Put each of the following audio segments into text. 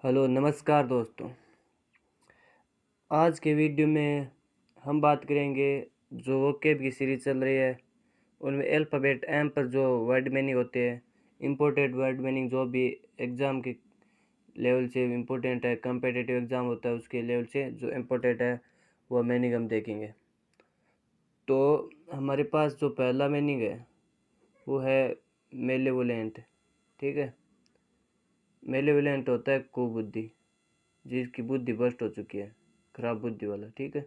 Hello नमस्कार दोस्तों। आज के वीडियो में हम बात करेंगे जो वोकैब की सीरीज़ चल रही है उनमें अल्फ़ाबेट एम पर जो वर्ड मीनिंग होते हैं, इम्पोर्टेंट वर्ड मीनिंग जो भी एग्ज़ाम के लेवल से इम्पोर्टेंट है, कम्पिटिटिव एग्ज़ाम होता है उसके लेवल से जो इम्पोर्टेंट है वो मीनिंग हम देखेंगे। तो हमारे पास जो पहला मीनिंग है वो है मेलेवोलेंट। ठीक है, मेलेवोलेंट होता है कुबुद्धि, जिसकी बुद्धि भ्रष्ट हो चुकी है, खराब बुद्धि वाला। ठीक है,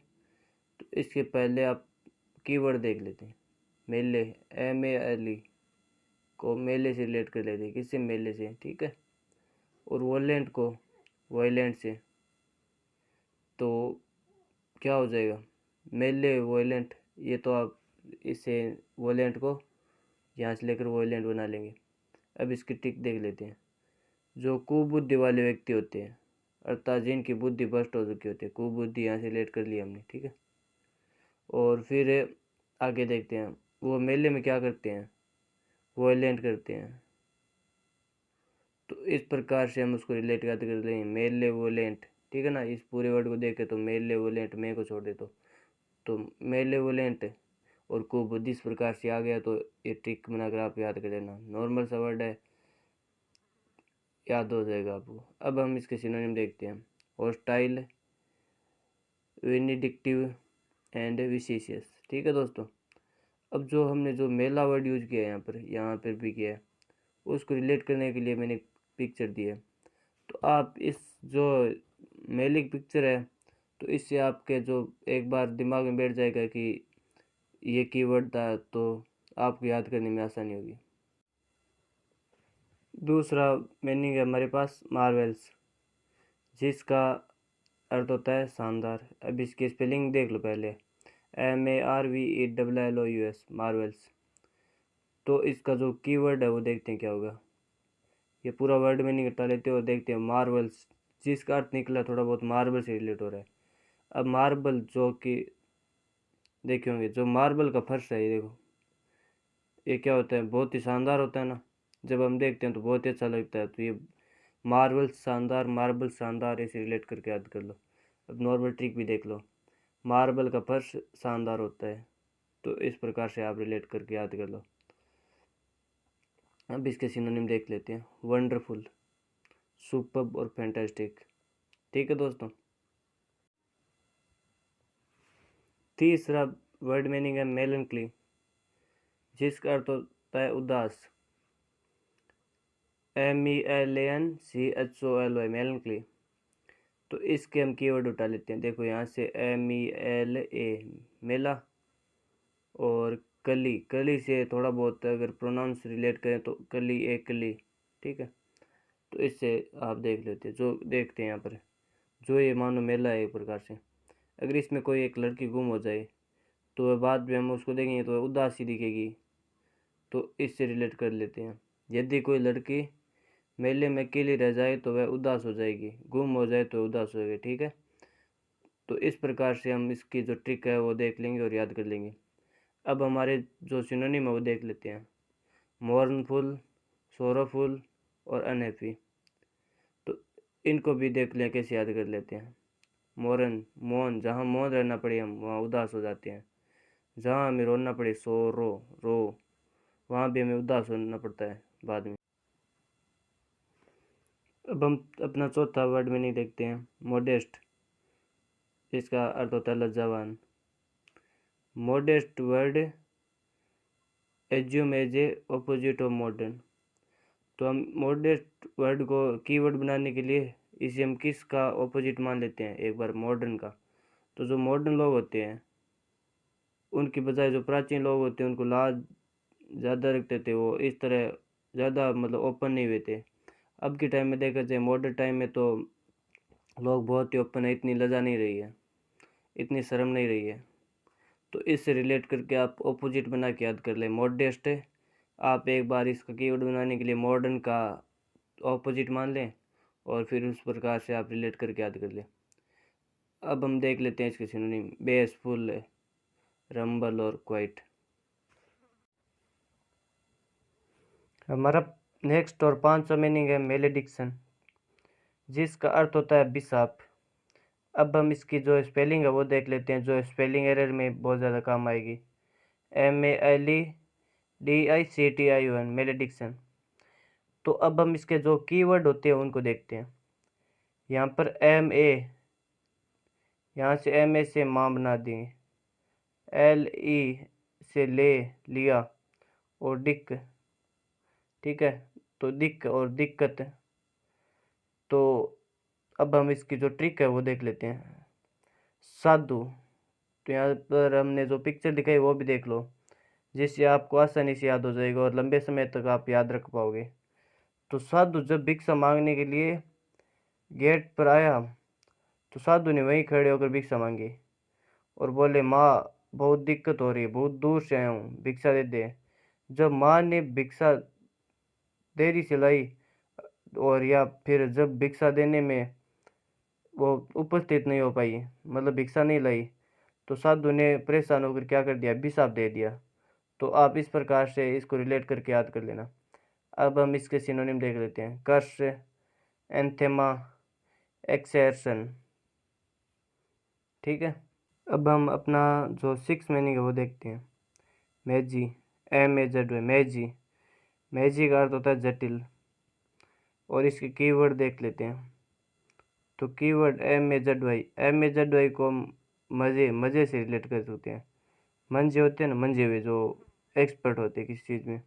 तो इसके पहले आप कीवर्ड देख लेते हैं। मेले, MALE को मेले से रिलेट कर लेते हैं, किससे? मेले से। ठीक है, और वोलेंट को वायलेंट से। तो क्या हो जाएगा? मेले वोलेंट, ये तो आप इसे वोलेंट को यहाँ से लेकर वोलेंट बना लेंगे। अब इसकी टिक देख लेते हैं। जो कुबुद्धि वाले व्यक्ति होते हैं अर्थात जिनकी बुद्धि भ्रष्ट हो चुकी होती है, कुबुद्धि यहाँ से रिलेट कर लिया हमने। ठीक है, और फिर आगे देखते हैं वो मेले में क्या करते हैं, वोलेंट करते हैं। तो इस प्रकार से हम उसको रिलेट करते कर लेंगे, मेले वोलेंट। ठीक है ना, इस पूरे वर्ड को देखे तो मेले वोलेंट, मैं को छोड़ दे तो मेले वोलेंट और कुबुद्धि इस प्रकार से आ गया। तो ये ट्रिक बनाकर आप याद कर लेना, नॉर्मल सा वर्ड है, याद हो जाएगा आपको। अब हम इसके सिनोनिम देखते हैं। Hostile, vindictive and vicious. ठीक है दोस्तों, अब जो हमने जो मेला वर्ड यूज किया है यहाँ पर भी किया है, उसको रिलेट करने के लिए मैंने पिक्चर दी है। तो आप इस जो मेले की पिक्चर है तो इससे आपके जो एक बार दिमाग में बैठ जाएगा कि ये कीवर्ड था, तो आपको याद करने में आसानी होगी। दूसरा मीनिंग है हमारे पास मार्वेल्स, जिसका अर्थ होता है शानदार। अब इसकी स्पेलिंग देख लो पहले, MARVELLOUS, मार्वेल्स। तो इसका जो कीवर्ड है वो देखते हैं क्या होगा। ये पूरा वर्ड मीनिंग हटा लेते हैं और देखते हैं मार्वल्स, जिसका अर्थ निकला थोड़ा बहुत मार्बल से रिलेट हो रहा है। अब मार्बल जो कि देखे होंगे, जो मार्बल का फर्श है, ये देखो, ये क्या होता है, बहुत ही शानदार होता है ना। जब हम देखते हैं तो बहुत ही अच्छा लगता है। तो ये मार्बल शानदार, मार्बल शानदार, ऐसे रिलेट करके याद कर लो। अब नॉर्मल ट्रिक भी देख लो, मार्बल का फर्श शानदार होता है, तो इस प्रकार से आप रिलेट करके याद कर लो। अब इसके सिनोनिम देख लेते हैं, वंडरफुल, सुपर्ब और फैंटास्टिक। ठीक है दोस्तों, तीसरा वर्ड मीनिंग है मेलनकली, जिसका अर्थ होता है उदास। MELANCHOLY, मेलनकली। तो इसके हम कीवर्ड उठा लेते हैं। देखो यहाँ से MELA, मेला, और कली, कली से थोड़ा बहुत अगर प्रोनाउंस रिलेट करें तो कली, एक कली। ठीक है, तो इससे आप देख लेते हैं। जो देखते हैं यहाँ पर, जो ये मानो मेला है एक प्रकार से। अगर इसमें कोई एक लड़की गुम हो जाए तो वह बाद में हम उसको देखेंगे तो वह उदासी दिखेगी, तो इससे रिलेट कर लेते हैं। यदि कोई लड़की मेले में अकेली रह जाए तो वह उदास हो जाएगी, गुम हो जाए तो उदास होगी। ठीक है, तो इस प्रकार से हम इसकी जो ट्रिक है वो देख लेंगे और याद कर लेंगे। अब हमारे जो सिनोनिम है वो देख लेते हैं, मोर्नफुल, सोरोफुल और अनहैप्पी। तो इनको भी देख लें, कैसे याद कर लेते हैं। मोरन, मौन, जहाँ मौन रहना पड़े हम वहाँ उदास हो जाते हैं। जहाँ हमें रोना पड़े, सोरो, रो, वहाँ भी हमें उदास होना पड़ता है बाद में। अब हम अपना चौथा वर्ड मीनिंग देखते हैं, मोडेस्ट, इसका अर्थ होता है लज्जावान। Modest word assume as a opposite of modern. तो हम मोडेस्ट वर्ड को कीवर्ड बनाने के लिए इसे हम किसका ऑपोजिट मान लेते हैं, एक बार मॉडर्न का। तो जो मॉडर्न लोग होते हैं उनकी बजाय जो प्राचीन लोग होते हैं उनको लाज ज़्यादा रखते थे, वो इस तरह ज़्यादा मतलब ओपन नहीं हुए थे। अब के टाइम में देखा जाए, मॉडर्न टाइम में तो लोग बहुत ही ओपन है, इतनी लजा नहीं रही है, इतनी शर्म नहीं रही है। तो इससे रिलेट करके आप ऑपोजिट बना के याद कर लें, मॉडेस्ट है। आप एक बार इसका कीवर्ड बनाने के लिए मॉडर्न का ऑपोजिट मान लें और फिर उस प्रकार से आप रिलेट करके याद कर लें। अब हम देख लेते हैं इसके सिनोनिम, बेसफुल, रंबल और क्वाइट। हमारा नेक्स्ट और पांचवा मीनिंग है मेलेडिक्शन, जिसका अर्थ होता है बिसाप। अब हम इसकी जो स्पेलिंग है वो देख लेते हैं, जो स्पेलिंग एरर में बहुत ज़्यादा काम आएगी। MALEDICTION, malediction. तो अब हम इसके जो कीवर्ड होते हैं उनको देखते हैं। यहाँ पर यहाँ से MA से माँ बना देंगे, LE से लिया, और डिक, ठीक है, तो दिक और दिक्कत। तो अब हम इसकी जो ट्रिक है वो देख लेते हैं। साधु, तो यहाँ पर हमने जो पिक्चर दिखाई वो भी देख लो, जिससे आपको आसानी से याद हो जाएगा और लंबे समय तक आप याद रख पाओगे। तो साधु जब भिक्षा मांगने के लिए गेट पर आया, तो साधु ने वहीं खड़े होकर भिक्षा मांगी और बोले, माँ बहुत दिक्कत हो रही है, बहुत दूर से आया हूँ, भिक्षा दे दे। जब माँ ने भिक्षा देरी से लाई, और या फिर जब भिक्षा देने में वो उपस्थित नहीं हो पाई, मतलब भिक्षा नहीं लाई, तो साधु ने परेशान होकर क्या कर दिया, अभिशाप दे दिया। तो आप इस प्रकार से इसको रिलेट करके याद कर लेना। अब हम इसके सिनोनिम देख लेते हैं। कर्ष, एंथेमा, एक्सर्शन, ठीक है। अब हम अपना जो 6 मीनिंग है वो देखते हैं। मैजी, MAZ, मैजी, मैजी का अर्थ होता है जटिल। और इसके कीवर्ड देख लेते हैं। तो कीवर्ड MAZY को मज़े से रिलेट कर सकते हैं। मंजे होते हैं ना, मंजे हुए, जो एक्सपर्ट होते हैं किसी चीज़ में।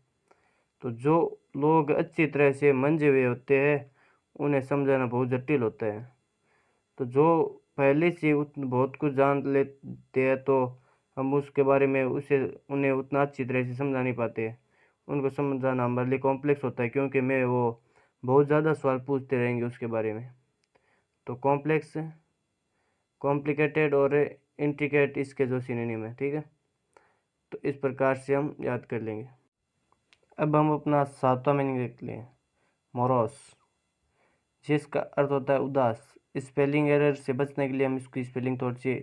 तो जो लोग अच्छी तरह से मंजे हुए होते हैं उन्हें समझाना बहुत जटिल होता है। तो जो पहले से बहुत कुछ जान लेते हैं तो हम उसके बारे में उन्हें उतना अच्छी तरह से समझा नहीं पाते। उनको समझाना हमारे लिए कॉम्प्लेक्स होता है, क्योंकि मैं वो बहुत ज़्यादा सवाल पूछते रहेंगे उसके बारे में। तो कॉम्प्लेक्स, कॉम्प्लिकेटेड और इंट्रिकेट इसके जो सिनोनिम है, ठीक है। तो इस प्रकार से हम याद कर लेंगे। अब हम अपना 7वां मीनिंग देख लें। मोरोस, जिसका अर्थ होता है उदास। स्पेलिंग एरर से बचने के लिए हम इसकी स्पेलिंग थोड़ी सी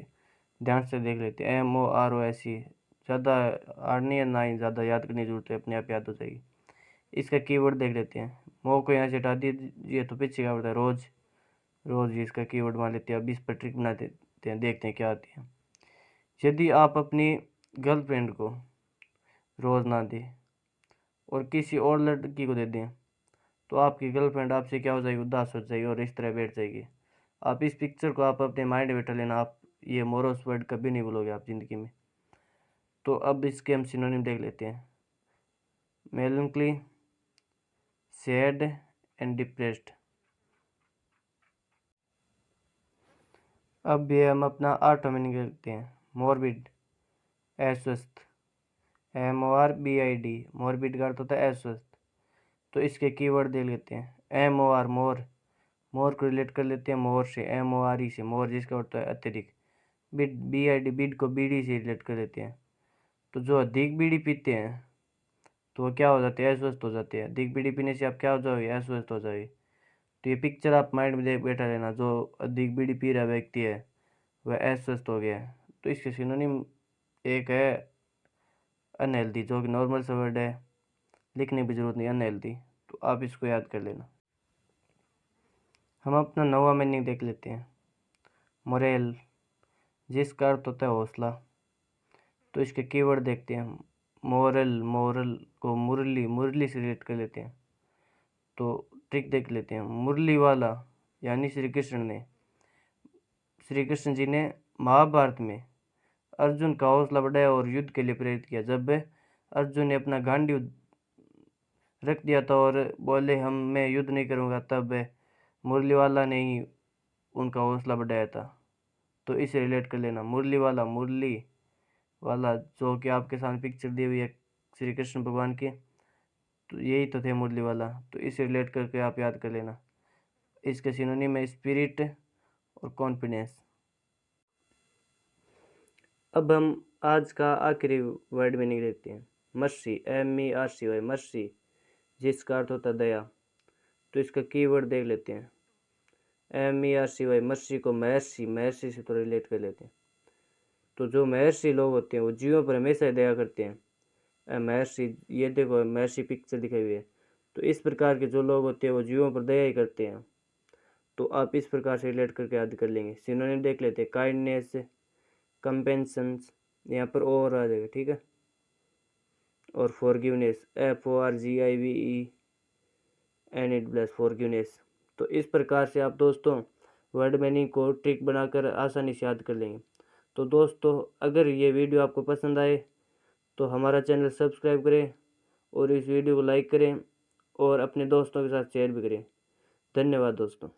ध्यान से देख लेते हैं। MOROS, ज़्यादा हार्ड नहीं है, ना ही ज़्यादा याद करने की जरूरत है, अपने आप याद हो जाएगी। इसका कीवर्ड देख लेते हैं। मो को यहाँ से हटा दीजिए तो पीछे क्या होता है, रोज, रोज इसका कीवर्ड मान लेते हैं। अब इस पर ट्रिक बना देते हैं, देखते हैं क्या आती है। यदि आप अपनी गर्लफ्रेंड को रोज़ ना दें और किसी और लड़की को दे दें, तो आपकी गर्लफ्रेंड आपसे क्या हो जाएगी, उदास हो जाएगी और इस तरह बैठ जाएगी। आप इस पिक्चर को आप अपने माइंड में बैठा लेना, आप ये मोरस वर्ड कभी नहीं भूलोगे आप ज़िंदगी में। तो अब इसके हम सिनोनिम देख लेते हैं। मेलनकली, सैड एंड डिप्रेस्ड। अब ये हम अपना 8वां मीनिंग देखते हैं। मॉर्बिड, अस्वस्थ। MORBID, मॉर्बिड का अर्थ होता है अस्वस्थ। तो इसके कीवर्ड देख लेते हैं। MOR, मोर, मोर को रिलेट कर लेते हैं मोर से, MORE से, मोर जिसका होता है अत्यधिक। बिड, BID, बिड को बीड़ी से रिलेट कर लेते हैं। तो जो अधिक बीड़ी पीते हैं तो वो क्या हो जाते हैं, अस्वस्थ हो जाते हैं। अधिक बीड़ी पीने से आप क्या हो जाओगे, अस्वस्थ हो जाओगे। तो ये पिक्चर आप माइंड में देख बैठा लेना, जो अधिक बीड़ी पी रहा व्यक्ति है वह अस्वस्थ हो गया है। तो इसके सिनोनिम एक है अनहेल्दी, जो कि नॉर्मल सा वर्ड है, लिखने की जरूरत नहीं, अनहेल्दी। तो आप इसको याद कर लेना। हम अपना 9वां मीनिंग देख लेते हैं। मोरेल, जिसका अर्थ होता है हौसला। तो इसके कीवर्ड देखते हैं। मोरल, मोरल को मुरली, मुरली से रिलेट कर लेते हैं। तो ट्रिक देख लेते हैं। मुरली वाला यानी श्री कृष्ण जी ने महाभारत में अर्जुन का हौसला बढ़ाया और युद्ध के लिए प्रेरित किया। जब अर्जुन ने अपना गांडीव रख दिया था और बोले मैं युद्ध नहीं करूँगा, तब मुरली वाला ने ही उनका हौसला बढ़ाया था। तो इसे रिलेट कर लेना। मुरली वाला जो कि आपके सामने पिक्चर दी हुई है श्री कृष्ण भगवान की, तो यही तो थे मुरली वाला। तो इसे रिलेट करके आप याद कर लेना। इसके सिनोनिम है स्पिरिट और कॉन्फिडेंस। अब हम आज का आखिरी वर्ड मीनिंग देखते हैं। मर्सी, MERCY, मर्सी, जिसका अर्थ होता है दया। तो इसका कीवर्ड देख लेते हैं। MERCY, मर्सी को महर्षि से तो रिलेट कर लेते हैं। तो जो महर्षि लोग होते हैं वो जीवों पर हमेशा दया करते हैं। महर्षि, ये देखो महर्षि पिक्चर दिखाई हुई है। तो इस प्रकार के जो लोग होते हैं वो जीवों पर दया ही करते हैं। तो आप इस प्रकार से रिलेट करके याद कर लेंगे। सिनोनिम देख लेते हैं, काइंडनेस, कंपेंशंस, यहाँ पर और आ जाएगा, ठीक है। और फॉरगिवनेस, FORGIVENESS, फॉरगिवनेस। तो इस प्रकार से आप दोस्तों वर्ड मीनिंग को ट्रिक बनाकर आसानी से याद कर लेंगे। तो दोस्तों अगर ये वीडियो आपको पसंद आए तो हमारा चैनल सब्सक्राइब करें और इस वीडियो को लाइक करें और अपने दोस्तों के साथ शेयर भी करें। धन्यवाद दोस्तों।